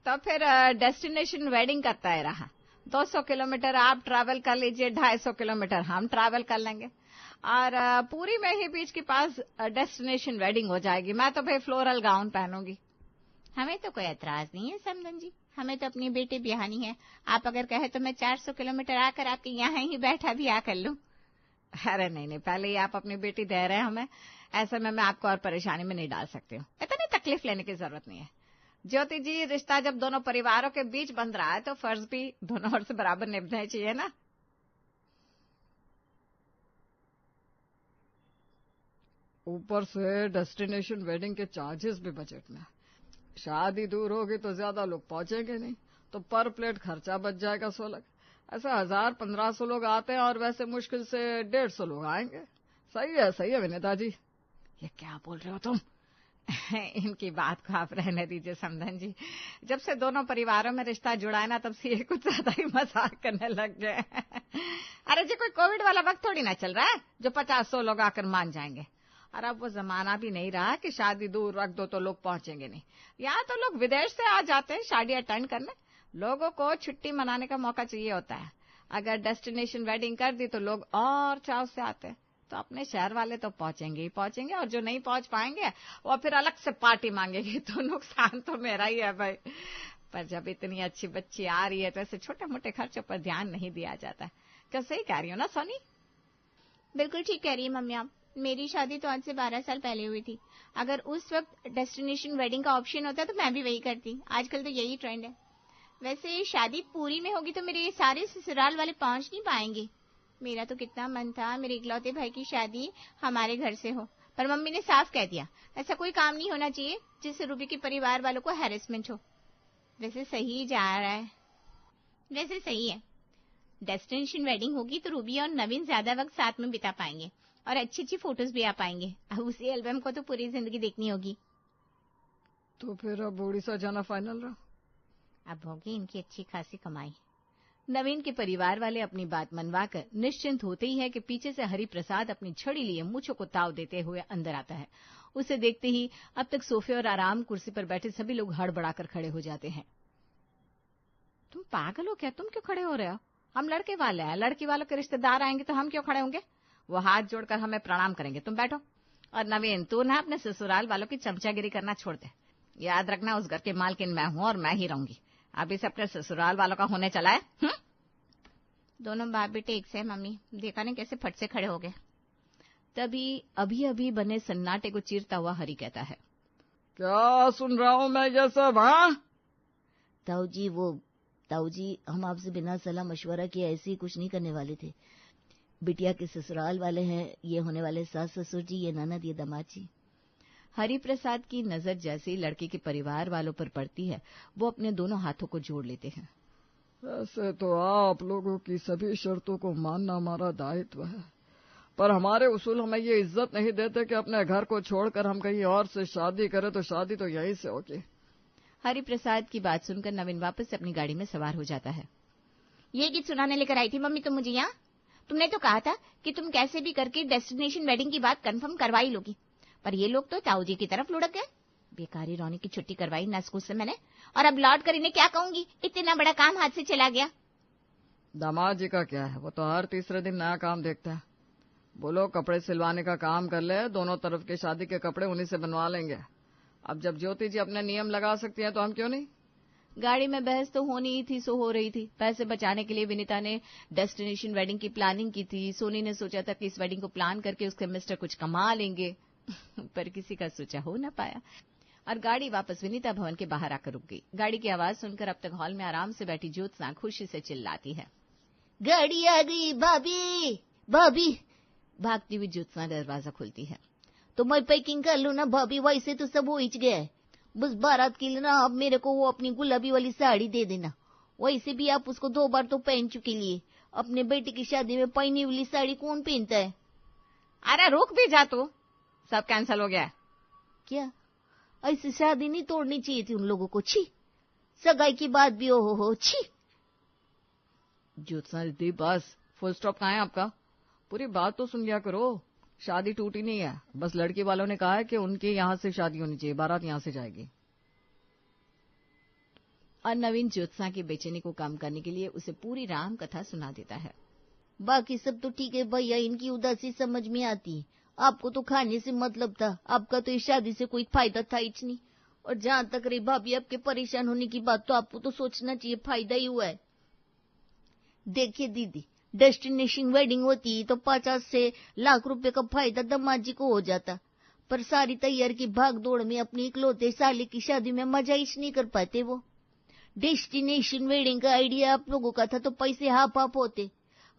तो फिर destination wedding करता है रहा। 200 किलोमीटर आप ट्रैवल कर लीजिए, 250 किलोमीटर हम ट्रैवल कर लेंगे, और पूरी में ही बीच के पास डेस्टिनेशन वेडिंग हो जाएगी। मैं तो भाई फ्लोरल गाउन पहनूंगी। हमें तो कोई एतराज नहीं है समधन जी, हमें तो अपनी बेटी ब्याहनी है। आप अगर कहे तो मैं 400 किलोमीटर आकर आपके यहाँ ही बैठा भी आ कर लूं। अरे नहीं, पहले ही आप अपनी बेटी दे रहे हैं हमें, ऐसे में मैं आपको और परेशानी में नहीं डाल सकती हूँ। इतनी तकलीफ लेने की जरूरत नहीं है। ज्योति जी, रिश्ता जब दोनों परिवारों के बीच बन रहा है तो फर्ज भी दोनों ओर से बराबर निभाने चाहिए ना। ऊपर से डेस्टिनेशन वेडिंग के चार्जेस भी बजट में। शादी दूर होगी तो ज्यादा लोग पहुंचेंगे नहीं, तो पर प्लेट खर्चा बच जाएगा 16। ऐसे 1000-1500 लोग आते हैं और वैसे मुश्किल से 150 लोग आएंगे। सही है विनीता जी। ये क्या बोल रहे हो तुम? इनकी बात को आप रहने दीजिए समधन जी। जब से दोनों परिवारों में रिश्ता जुड़ा है ना, तब से ये कुछ ज्यादा ही मजाक करने लग गए। अरे जी, कोई कोविड वाला वक्त थोड़ी ना चल रहा है जो 50-100 लोग आकर मान जाएंगे। और अब वो जमाना भी नहीं रहा कि शादी दूर रख दो तो लोग पहुंचेंगे नहीं। यहाँ तो लोग विदेश से आ जाते हैं शादी अटेंड करने। लोगों को छुट्टी मनाने का मौका चाहिए होता है। अगर डेस्टिनेशन वेडिंग कर दी तो लोग और चाव से आते हैं। तो अपने शहर वाले तो पहुंचेंगे ही पहुंचेंगे, और जो नहीं पहुंच पाएंगे वो फिर अलग से पार्टी मांगेगी। तो नुकसान तो मेरा ही है भाई। पर जब इतनी अच्छी बच्ची आ रही है तो ऐसे छोटे मोटे खर्चों पर ध्यान नहीं दिया जाता। क्या सही कह रही हो ना सोनी? बिल्कुल ठीक कह रही है मम्मी आप। मेरी शादी तो आज से 12 साल पहले हुई थी। अगर उस वक्त डेस्टिनेशन वेडिंग का ऑप्शन होता तो मैं भी वही करती। आजकल तो यही ट्रेंड है। वैसे शादी पूरी में होगी तो मेरे सारे ससुराल वाले पहुंच नहीं पाएंगे। मेरा तो कितना मन था मेरे इकलौते भाई की शादी हमारे घर से हो, पर मम्मी ने साफ कह दिया ऐसा कोई काम नहीं होना चाहिए जिससे रूबी के परिवार वालों को हैरेसमेंट हो। वैसे सही जा रहा है। वैसे सही है, डेस्टिनेशन वेडिंग होगी तो रूबी और नवीन ज्यादा वक्त साथ में बिता पाएंगे और अच्छी अच्छी फोटोज भी आ पाएंगे। अब उसी एल्बम को तो पूरी जिंदगी देखनी होगी। तो फिर अब उड़ीसा जाना फाइनल रहा। अब होगी इनकी अच्छी खासी कमाई। नवीन के परिवार वाले अपनी बात मनवाकर निश्चिंत होते ही है कि पीछे से हरि प्रसाद अपनी छड़ी लिए मूंछों को ताव देते हुए अंदर आता है। उसे देखते ही अब तक सोफे और आराम कुर्सी पर बैठे सभी लोग हड़बड़ाकर खड़े हो जाते हैं। तुम पागल हो क्या? तुम क्यों खड़े हो रहे हो? हम लड़के वाले हैं, लड़की वालों के रिश्तेदार आएंगे तो हम क्यों खड़े होंगे? वो हाथ जोड़कर हमें प्रणाम करेंगे। तुम बैठो। और नवीन, तू ना अपने ससुराल वालों की चमचागिरी करना छोड़ दे। याद रखना, उस घर के मालकिन मैं हूं और मैं ही रहूंगी। अभी से अपने ससुराल वालों का होने चला है। दोनों बाप बेटे एक से है मम्मी, देखा नहीं कैसे फट से खड़े हो गए। तभी अभी अभी बने सन्नाटे को चीरता हुआ हरि कहता है, क्या सुन रहा हूं मैं ये सब? हाँ ताऊ जी हम आपसे बिना सलाह मशवरा किए ऐसे ही कुछ नहीं करने वाले थे। बिटिया के ससुराल वाले हैं, ये होने वाले सास ससुर जी, ये ननद, ये दामाद जी। हरि प्रसाद की नजर जैसे ही लड़के के परिवार वालों पर पड़ती है वो अपने दोनों हाथों को जोड़ लेते हैं। ऐसे तो आप लोगों की सभी शर्तों को मानना हमारा दायित्व है, पर हमारे उसूल हमें ये इज्जत नहीं देते कि अपने घर को छोड़कर हम कहीं और से शादी करें, तो शादी तो यहीं से होगी। हरि प्रसाद की बात सुनकर नवीन वापस से अपनी गाड़ी में सवार हो जाता है। ये गीत सुनाने लेकर आई थी मम्मी तुम मुझे यहाँ। तुमने तो कहा था कि तुम कैसे भी करके डेस्टिनेशन वेडिंग की बात कंफर्म करवा ही लोगी, पर ये लोग तो ताऊ जी की तरफ लुढ़क गए। बेकारी रोने की छुट्टी करवाई न स्कूल से मैंने, और अब लौट कर इन्हें क्या कहूंगी? इतना बड़ा काम हाथ से चला गया। दामाद जी का क्या है, वो तो हर तीसरे दिन नया काम देखता है। बोलो कपड़े सिलवाने का काम कर ले, दोनों तरफ के शादी के कपड़े उन्हीं से बनवा लेंगे। अब जब ज्योति जी अपने नियम लगा सकती हैं तो हम क्यों नहीं? गाड़ी में बहस तो होनी ही थी, सो हो रही थी। पैसे बचाने के लिए विनीता ने डेस्टिनेशन वेडिंग की प्लानिंग की थी। सोनी ने सोचा था कि इस वेडिंग को प्लान करके उसके मिस्टर कुछ कमा लेंगे पर किसी का सोचा हो न पाया, और गाड़ी वापस विनीता भवन के बाहर आकर रुक गई। गाड़ी की आवाज सुनकर अब तक हॉल में आराम से बैठी ज्योत्सना खुशी से चिल्लाती है, गाड़ी आ गई भाभी, भाभी। भागती हुई ज्योत्सना दरवाजा खोलती है। तो मैं पैकिंग कर लू ना भाभी, वैसे तो सब हो ही गया है। बस बारात के लिए ना अब मेरे को वो अपनी गुलाबी वाली साड़ी दे देना। वैसे भी आप उसको 2 बार तो पहन चुके लिए। अपने बेटे की शादी में पहनी वाली साड़ी कौन पहनता है? अरे रुक भी जा तू, सब कैंसिल हो गया। क्या ऐसी शादी नहीं तोड़नी चाहिए थी उन लोगों को? छी, सगाई की बात भी हो छी। ज्योत्सना दीदी बस, फुल स्टॉप कहाँ है आपका? पूरी बात तो सुन लिया करो। शादी टूटी नहीं है, बस लड़की वालों ने कहा है कि उनके यहाँ से शादी होनी चाहिए, बारात यहाँ से जाएगी। और नवीन ज्योत्सना की बेचैनी को कम करने के लिए उसे पूरी राम कथा सुना देता है। बाकी सब तो ठीक है भैया, इनकी उदासी समझ में आती। आपको तो खाने से मतलब था, आपका तो इस शादी से कोई फायदा था ही नहीं। और जहां तक रही भाभी आपके परेशान होने की बात, तो आपको तो सोचना चाहिए फायदा ही हुआ है। देखिए दीदी, डेस्टिनेशन वेडिंग होती तो 50 से लाख रुपए का फायदा दामाद जी को हो जाता, पर सारी तैयार की भाग दौड़ में अपनी इकलौते साले की शादी में मजा ही नहीं कर पाते वो। डेस्टिनेशन वेडिंग का आइडिया आप लोगों का था तो पैसे हाफ हाफ होते।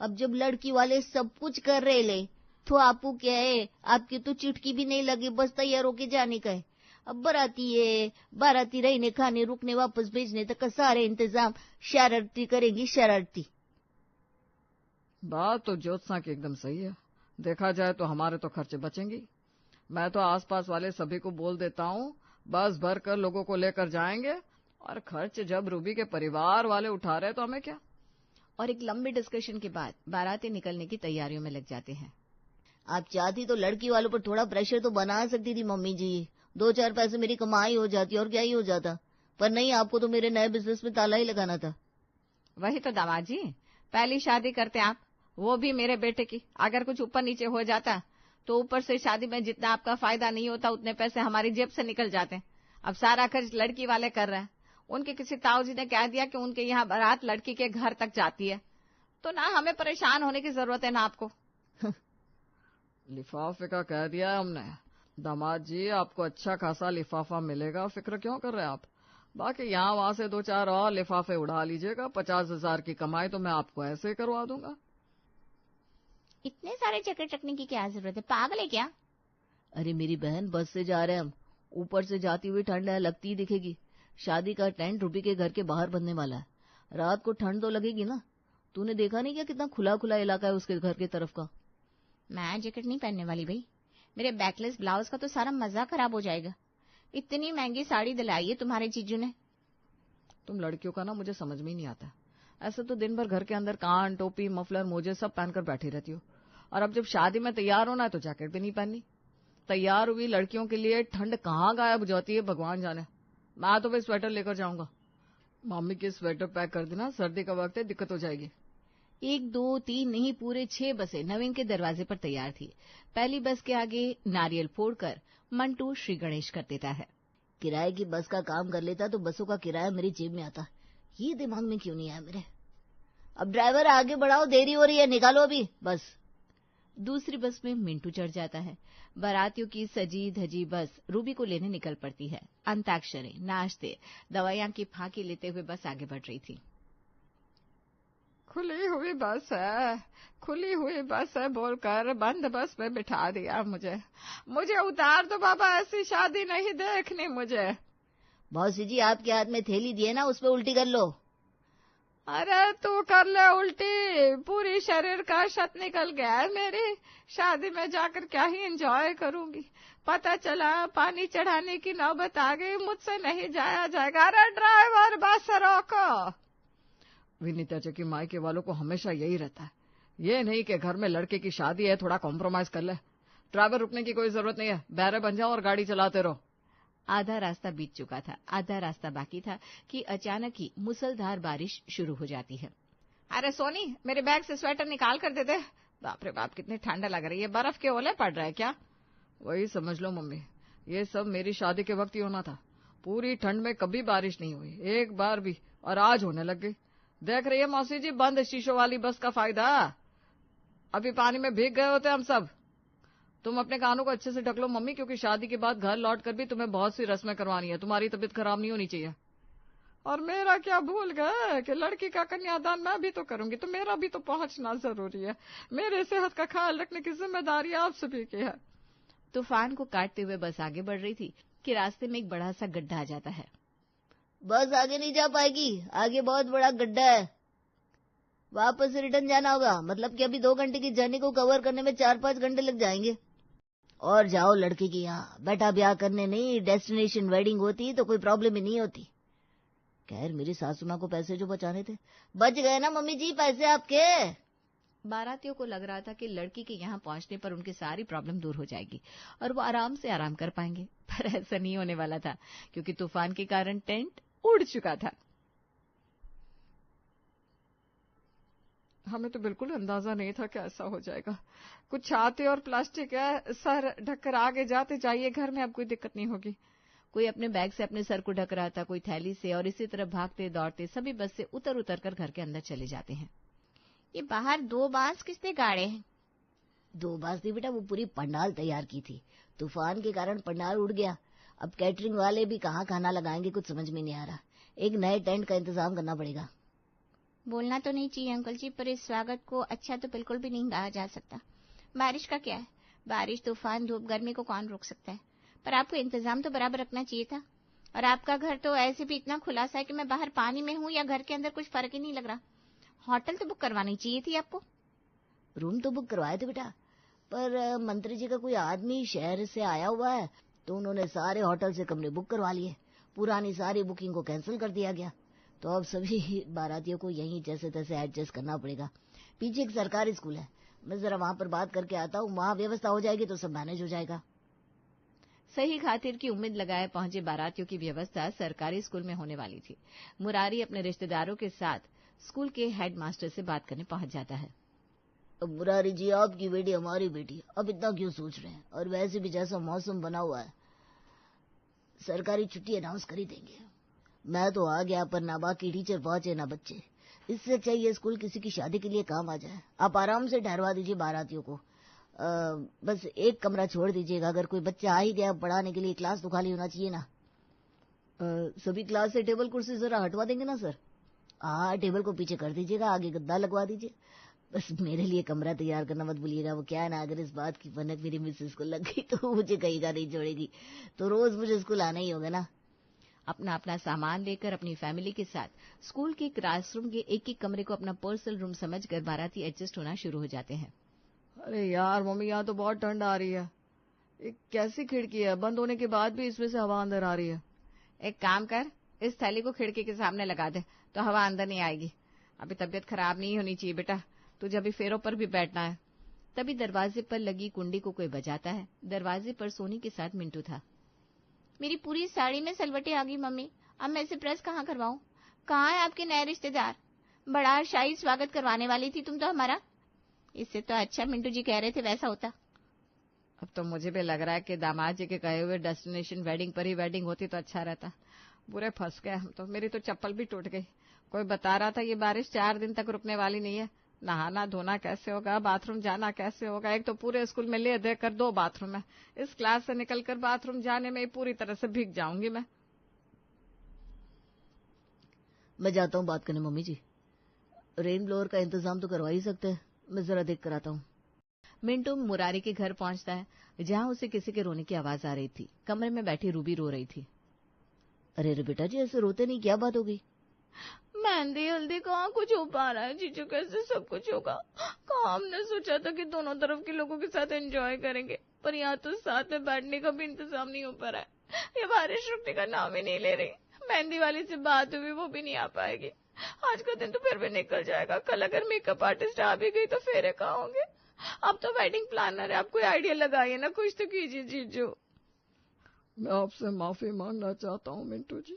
अब जब लड़की वाले सब कुछ कर रहे ले, तो आपको क्या है, आपकी तो चुटकी भी नहीं लगी, बस तैयार होके जाने का है। अब बाराती है, बाराती रहने खाने रुकने वापस भेजने तक का सारे इंतजाम शरारती करेंगी शरारती। बात तो ज्योत्सना की एकदम सही है। देखा जाए तो हमारे तो खर्चे बचेंगे। मैं तो आसपास वाले सभी को बोल देता हूँ, बस भर कर लोगों को लेकर जाएंगे, और खर्च जब रूबी के परिवार वाले उठा रहे तो हमें क्या। और एक लंबी डिस्कशन के बाद बाराती निकलने की तैयारियों में लग जाते हैं। आप चाहती तो लड़की वालों पर थोड़ा प्रेशर तो बना सकती थी मम्मी जी, 2-4 पैसे मेरी कमाई हो जाती और क्या ही हो जाता। पर नहीं, आपको तो मेरे नए बिजनेस में ताला ही लगाना था। वही तो दामाद जी, पहली शादी करते आप, वो भी मेरे बेटे की। अगर कुछ ऊपर नीचे हो जाता तो ऊपर से शादी में जितना आपका फायदा नहीं होता उतने पैसे हमारी जेब से निकल जाते। अब सारा खर्च लड़की वाले कर रहे हैं। उनके किसी ताऊजी ने कह दिया कि उनके यहाँ बारात लड़की के घर तक जाती है, तो ना हमें परेशान होने की जरूरत है ना आपको। लिफाफे का कह दिया है हमने। दामाद जी, आपको अच्छा खासा लिफाफा मिलेगा, फिक्र क्यों कर रहे हैं आप। बाकी यहाँ वहां से 2-4 और लिफाफे उड़ा लीजिएगा। 50,000 की कमाई तो मैं आपको ऐसे ही करवा दूंगा। इतने सारे चक्कर चकने की क्या जरूरत है, पागल है क्या। अरे मेरी बहन, बस से जा रहे हैं हम, ऊपर से जाती हुई ठंड है, लगती ही दिखेगी। शादी का टेंट रूबी के घर के बाहर बनने वाला है, रात को ठंड तो लगेगी ना। तूने देखा नहीं क्या कितना खुला खुला इलाका है उसके घर की तरफ का। मैं जैकेट नहीं पहनने वाली भाई, मेरे बैकलेस ब्लाउज का तो सारा मजा खराब हो जाएगा। इतनी महंगी साड़ी दिलाई है तुम्हारे जीजू ने। तुम लड़कियों का ना मुझे समझ में ही नहीं आता। ऐसे तो दिन भर घर के अंदर कान, टोपी, मफलर, मोजे सब पहनकर बैठी रहती हो, और अब जब शादी में तैयार होना है तो जैकेट भी नहीं पहननी। तैयार हुई लड़कियों के लिए ठंड कहाँ गायब हो जाती है भगवान जाने। मैं तो भाई स्वेटर लेकर जाऊंगा। मम्मी की स्वेटर पैक कर देना, सर्दी का वक्त है, दिक्कत हो जाएगी। 1, 2, 3 नहीं, पूरे 6 बसें नवीन के दरवाजे पर तैयार थी। पहली बस के आगे नारियल फोड़कर मंटू श्री गणेश कर देता है। किराए की बस का काम कर लेता तो बसों का किराया मेरी जेब में आता। ये दिमाग में क्यों नहीं आया मेरे। अब ड्राइवर आगे बढ़ाओ, देरी हो रही है, निकालो अभी बस। दूसरी बस में मिंटू चढ़ जाता है। बारातियों की सजी धजी बस रूबी को लेने निकल पड़ती है। अंताक्षरी, नाश्ते, दवाइयां की फांकी लेते हुए बस आगे बढ़ रही थी। खुली हुई बस है, खुली हुई बस है बोलकर बंद बस में बिठा दिया मुझे उतार दो बाबा, ऐसी शादी नहीं देखनी मुझे। मौसी जी, आपके हाथ में थैली दिए ना, उस पे उल्टी कर लो। अरे तू कर ले उल्टी, पूरी शरीर का शत निकल गया है मेरी। शादी में जाकर क्या ही एंजॉय करूंगी। पता चला पानी चढ़ाने की नौबत आ गई, मुझसे नहीं जाया जाएगा। अरे ड्राइवर, बस रोको। विनीता जी की मायके वालों को हमेशा यही रहता है, ये नहीं कि घर में लड़के की शादी है थोड़ा कॉम्प्रोमाइज कर ले। ड्राइवर रुकने की कोई जरूरत नहीं है, बहरे बन जाओ और गाड़ी चलाते रहो। आधा रास्ता बीत चुका था, आधा रास्ता बाकी था कि अचानक ही मूसलधार बारिश शुरू हो जाती है। अरे सोनी, मेरे बैग से स्वेटर निकाल कर दे दे। बाप रे बाप, कितनी ठंड लग रही है, बर्फ के ओले पड़ रहा है क्या। वही समझ लो मम्मी, ये सब मेरी शादी के वक्त ही होना था। पूरी ठंड में कभी बारिश नहीं हुई एक बार भी, और आज होने लग गई। देख रही है मौसी जी, बंद शीशों वाली बस का फायदा। अभी पानी में भीग गए होते हम सब। तुम अपने कानों को अच्छे से ढक लो मम्मी, क्योंकि शादी के बाद घर लौट कर भी तुम्हें बहुत सी रस्में करवानी है। तुम्हारी तबीयत खराब नहीं होनी चाहिए। और मेरा क्या भूल गए कि लड़की का कन्यादान मैं भी तो करूंगी, तो मेरा भी तो पहुंचना जरूरी है। मेरे सेहत का ख्याल रखने की जिम्मेदारी आप सभी की है। तूफान को काटते हुए बस आगे बढ़ रही थी कि रास्ते में एक बड़ा सा गड्ढा आ जाता है। बस आगे नहीं जा पाएगी, आगे बहुत बड़ा गड्ढा है, वापस रिटर्न जाना होगा। मतलब कि अभी 2 घंटे की जर्नी को कवर करने में 4-5 घंटे लग जाएंगे। और जाओ लड़के की यहाँ, बेटा ब्याह करने नहीं, डेस्टिनेशन वेडिंग होती तो कोई प्रॉब्लम ही नहीं होती। खैर, मेरी सासू माँ को पैसे जो बचाने थे बच गए ना मम्मी जी, पैसे आपके। बारातियों को लग रहा था कि लड़की के यहाँ पहुंचने पर उनकी सारी प्रॉब्लम दूर हो जाएगी और वो आराम से आराम कर पाएंगे, पर ऐसा नहीं होने वाला था क्योंकि तूफान के कारण टेंट उड़ चुका था। हमें तो बिल्कुल अंदाजा नहीं था कि ऐसा हो जाएगा। कुछ छाते और प्लास्टिक है, सर ढककर आगे जाते जाइए, घर में अब कोई दिक्कत नहीं होगी। कोई अपने बैग से अपने सर को ढक रहा था, कोई थैली से, और इसी तरह भागते दौड़ते सभी बस से उतर उतर कर घर के अंदर चले जाते हैं। ये बाहर 2 बांस किसने गाड़े हैं? 2 बांस नहीं बेटा, वो पूरी पंडाल तैयार की थी। तूफान के कारण पंडाल उड़ गया। अब कैटरिंग वाले भी कहाँ खाना लगाएंगे, कुछ समझ में नहीं आ रहा। एक नए टेंट का इंतजाम करना पड़ेगा। बोलना तो नहीं चाहिए अंकल जी, पर इस स्वागत को अच्छा तो बिल्कुल भी नहीं कहा जा सकता। बारिश का क्या है, बारिश तूफान धूप गर्मी को कौन रोक सकता है, पर आपको इंतजाम तो बराबर रखना चाहिए था। और आपका घर तो ऐसे भी इतना खुलासा है कि मैं बाहर पानी में हूँ या घर के अंदर कुछ फर्क ही नहीं लग रहा। होटल तो बुक करवानी चाहिए थी आपको। रूम तो बुक करवाए थे बेटा, पर मंत्री जी का कोई आदमी शहर से आया हुआ है, तो उन्होंने सारे होटल से कमरे बुक करवा लिए। पुरानी सारी बुकिंग को कैंसिल कर दिया गया, तो अब सभी बारातियों को यहीं जैसे तैसे एडजस्ट करना पड़ेगा। पीछे एक सरकारी स्कूल है, मैं जरा वहां पर बात करके आता हूँ, वहां व्यवस्था हो जाएगी तो सब मैनेज हो जाएगा। सही खातिर की उम्मीद लगाए पहुंचे बारातियों की व्यवस्था सरकारी स्कूल में होने वाली थी। मुरारी अपने रिश्तेदारों के साथ स्कूल के हेडमास्टर से बात करने पहुंच जाता है। मुरारी जी, आपकी बेटी हमारी बेटी, अब इतना क्यों सोच रहे हैं? और वैसे भी जैसा मौसम बना हुआ है, सरकारी छुट्टी अनाउंस कर ही देंगे। मैं तो आ गया, पर ना बाकी टीचर पहुंचे ना बच्चे। इससे चाहिए स्कूल किसी की शादी के लिए काम आ जाए। आप आराम से ठहरवा दीजिए बारातियों को, बस एक कमरा छोड़ दीजिएगा। अगर कोई बच्चा आ ही गया पढ़ाने के लिए, क्लास तो खाली होना चाहिए ना। सभी क्लास से टेबल कुर्सी जरा हटवा देंगे ना सर? हाँ, टेबल को पीछे कर दीजिएगा, आगे गद्दा लगवा दीजिए। बस मेरे लिए कमरा तैयार करना मत भूलिएगा। वो क्या है ना, अगर इस बात की भनक मेरी मिसेस को लग गई तो मुझे कहीं नहीं छोड़ेगी, तो रोज मुझे स्कूल आना ही होगा ना। अपना अपना सामान लेकर अपनी फैमिली के साथ स्कूल के क्लासरूम के एक एक कमरे को अपना पर्सनल रूम समझकर बाराती एडजस्ट होना शुरू हो जाते हैं। अरे यार मम्मी, यहाँ तो बहुत ठंड आ रही है। एक कैसी खिड़की है, बंद होने के बाद भी इसमें से हवा अंदर आ रही है। एक काम कर, इस थैली को खिड़की के सामने लगा दे तो हवा अंदर नहीं आएगी। अभी तबीयत खराब नहीं होनी चाहिए बेटा, तुझे अभी फेरों पर भी बैठना है। तभी दरवाजे पर लगी कुंडी को कोई बजाता है। दरवाजे पर सोनी के साथ मिंटू था। मेरी पूरी साड़ी में सलवटें आ गई मम्मी, अब मैं इसे प्रेस कहाँ करवाऊं? कहाँ है आपके नए रिश्तेदार? बड़ा शाही स्वागत करवाने वाली थी तुम तो हमारा। इससे तो अच्छा मिंटू जी कह रहे थे वैसा होता। अब तो मुझे भी लग रहा है कि दामाद जी के कहे हुए डेस्टिनेशन वेडिंग पर ही वेडिंग होती तो अच्छा रहता। बुरे फंस गए हम तो, मेरी तो चप्पल भी टूट गई। कोई बता रहा था ये बारिश 4 दिन तक रुकने वाली नहीं है। नहाना धोना कैसे होगा, बाथरूम जाना कैसे होगा? एक तो पूरे स्कूल में ले देकर 2 बाथरूम है, इस क्लास से निकलकर बाथरूम जाने में पूरी तरह से भीग जाऊंगी मैं जाता हूँ बात करने मम्मी जी। रेन ब्लोअर का इंतजाम तो करवा ही सकते हैं, मैं जरा देख कर आता हूँ। मिंटू मुरारी के घर पहुंचता है, जहां उसे किसी के रोने की आवाज आ रही थी। कमरे में बैठी रूबी रो रही थी। अरे बेटा जी, ऐसे रोते नहीं, क्या बात हो गई? मेहंदी हल्दी कहाँ कुछ हो पा रहा है जीजू, कैसे सब कुछ होगा? कहाँ हमने सोचा था कि दोनों तरफ के लोगों के साथ एंजॉय करेंगे, पर यहाँ तो साथ में बैठने का भी इंतजाम नहीं हो पा रहा है। ये बारिश रुकने का नाम ही नहीं ले रही। मेहंदी वाली से बात हुई, वो भी नहीं आ पाएगी। आज का दिन तो फिर भी निकल जाएगा। कल अगर मेकअप आर्टिस्ट आ भी गई तो फेरे कहाँ होंगे? अब तो वेडिंग प्लानर है, आप कोई आइडिया लगाइए ना, कुछ तो कीजिए जीजू। मैं आपसे माफी मांगना चाहता हूँ मिंटू जी,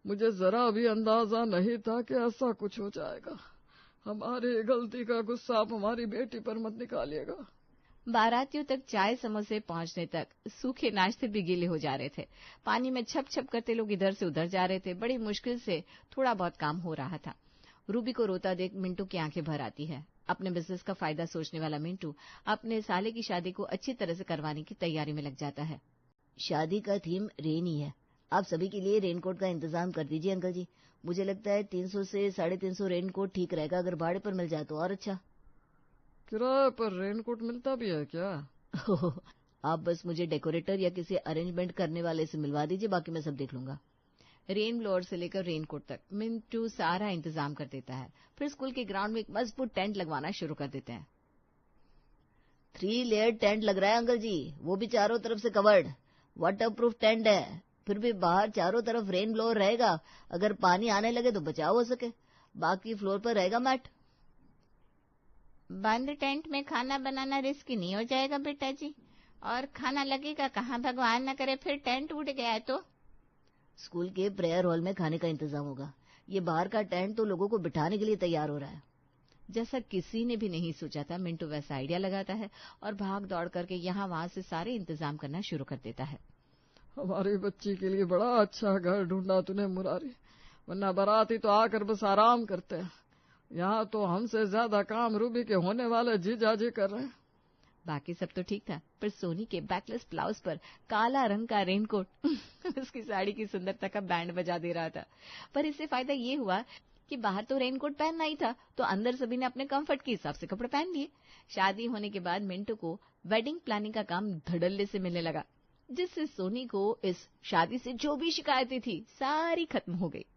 मुझे जरा भी अंदाजा नहीं था कि ऐसा कुछ हो जाएगा। हमारी गलती का गुस्सा आप हमारी बेटी पर मत निकालिएगा। बारातियों तक चाय समोसे पहुंचने तक सूखे नाश्ते भी गीले हो जा रहे थे। पानी में छप छप करते लोग इधर से उधर जा रहे थे। बड़ी मुश्किल से थोड़ा बहुत काम हो रहा था। रूबी को रोता देख मिंटू की आंखें भर आती है। अपने बिजनेस का फायदा सोचने वाला मिंटू अपने साले की शादी को अच्छी तरह से करवाने की तैयारी में लग जाता है। शादी का थीम रेन ही है। आप सभी के लिए रेनकोट का इंतजाम कर दीजिए अंकल जी। मुझे लगता है 300 से 350 रेनकोट ठीक रहेगा। अगर भाड़े पर मिल जाए तो और अच्छा। किराए पर रेनकोट मिलता भी है क्या? आप बस मुझे डेकोरेटर या किसी अरेंजमेंट करने वाले से मिलवा दीजिए, बाकी मैं सब देख लूंगा। रेन ब्लोअर से लेकर रेनकोट तक मिंटू सारा इंतजाम कर देता है। फिर स्कूल के ग्राउंड में एक मजबूत टेंट लगवाना शुरू कर देते हैं। 3 लेयर टेंट लग रहा है अंकल जी, वो भी चारों तरफ से कवर्ड। वाटर प्रूफ टेंट है, फिर भी बाहर चारों तरफ रेन ब्लोअर रहेगा। अगर पानी आने लगे तो बचाव हो सके। बाकी फ्लोर पर रहेगा मैट। बंद टेंट में खाना बनाना रिस्की नहीं हो जाएगा बेटा जी? और खाना लगेगा कहाँ? भगवान न करे फिर टेंट उड़ गया है तो? स्कूल के प्रेयर हॉल में खाने का इंतजाम होगा। ये बाहर का टेंट तो लोगों को बिठाने के लिए तैयार हो रहा है। जैसा किसी ने भी नहीं सोचा था, मिंटू वैसा आइडिया लगाता है और भाग दौड़ करके यहाँ वहां से सारे इंतजाम करना शुरू कर देता है। हमारी बच्ची के लिए बड़ा अच्छा घर ढूंढा तूने मुरारी, वरना बाराती तो आकर बस आराम करते हैं। यहाँ तो हमसे ज्यादा काम रूबी के होने वाले जीजाजी कर रहे हैं। बाकी सब तो ठीक था, पर सोनी के बैकलेस ब्लाउज पर काला रंग का रेनकोट उसकी साड़ी की सुंदरता का बैंड बजा दे रहा था। पर इससे फायदा ये हुआ कि बाहर तो रेनकोट पहनना ही था, तो अंदर सभी ने अपने कंफर्ट के हिसाब से कपड़े पहन लिए। शादी होने के बाद मिंटू को वेडिंग प्लानिंग का काम धड़ल्ले से मिलने लगा, जिससे सोनी को इस शादी से जो भी शिकायतें थी सारी खत्म हो गई।